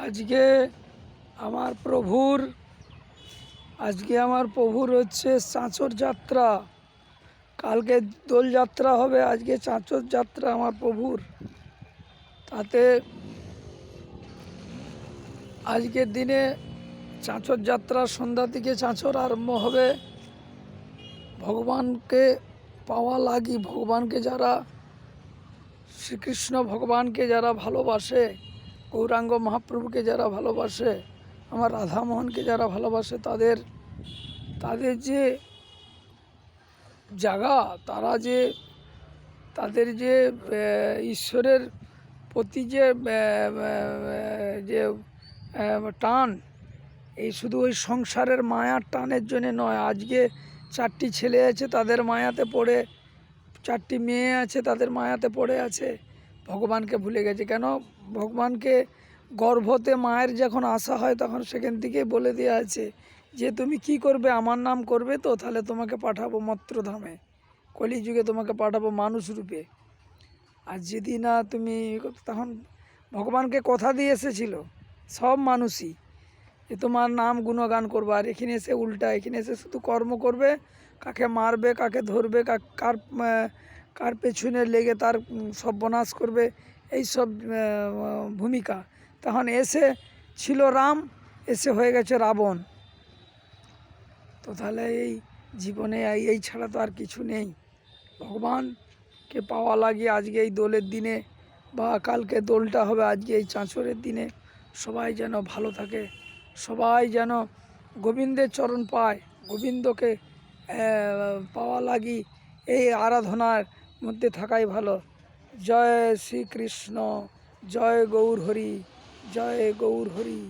আজকে আমার প্রভুর হচ্ছে চাঁচর যাত্রা। কালকে দোলযাত্রা হবে, আজকে চাঁচর যাত্রা আমার প্রভুর। তাতে আজকের দিনে চাঁচর যাত্রা সন্ধ্যা থেকে চাঁচর আরম্ভ হবে। ভগবানকে পাওয়া লাগি, ভগবানকে যারা শ্রীকৃষ্ণ ভগবানকে যারা ভালোবাসে, গৌরাঙ্গ মহাপ্রভুকে যারা ভালোবাসে, আমার রাধামোহনকে যারা ভালোবাসে, তাদের যে জায়গা, তাদের যে ঈশ্বরের প্রতি যে টান, এই শুধু ওই সংসারের মায়ার টানের জন্য নয়। আজকে 4টি ছেলে আছে, তাদের মায়াতে পড়ে, 4টি মেয়ে আছে, তাদের মায়াতে পড়ে আছে, ভগবানকে ভুলে গেছে। কেন? ভগবানকে গর্ভতে মায়ের যখন আসা হয়, তখন সেখান থেকে বলে দেওয়া আছে যে তুমি কি করবে, আমার নাম করবে তো, তাহলে তোমাকে পাঠাবো মত্রধামে, কলিযুগে তোমাকে পাঠাবো মানুষ রূপে। আর যদি না তুমি, তখন ভগবানকে কথা দিয়ে এসেছিল সব মানুষই যে তোমার নাম গুণগান করবে। আর এখানে এসে উল্টা, এখানে এসে শুধু কর্ম করবে, কাকে মারবে, কাকে ধরবে, কার পেছনে লেগে তার সর্বনাশ করবে, এই সব ভূমিকা। তখন এসে ছিল রাম, এসে হয়ে গেছে রাবণ। তো তাহলে এই জীবনে এই ছাড়া তো আর কিছু নেই। ভগবানকে পাওয়া লাগে আজকে এই দোলের দিনে, বা কালকে দোলটা হবে, আজকে এই চাঁচরের দিনে সবাই যেন ভালো থাকে, সবাই যেন গোবিন্দের চরণ পায়, গোবিন্দকে পাওয়া লাগি এই আরাধনার মধ্যে থাকাই ভালো। জয় শ্রীকৃষ্ণ, জয় গৌর হরি, জয় গৌর হরি,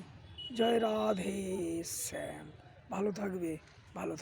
জয় রাধে শ্যাম। ভালো থাকবে, ভালো থাকবে।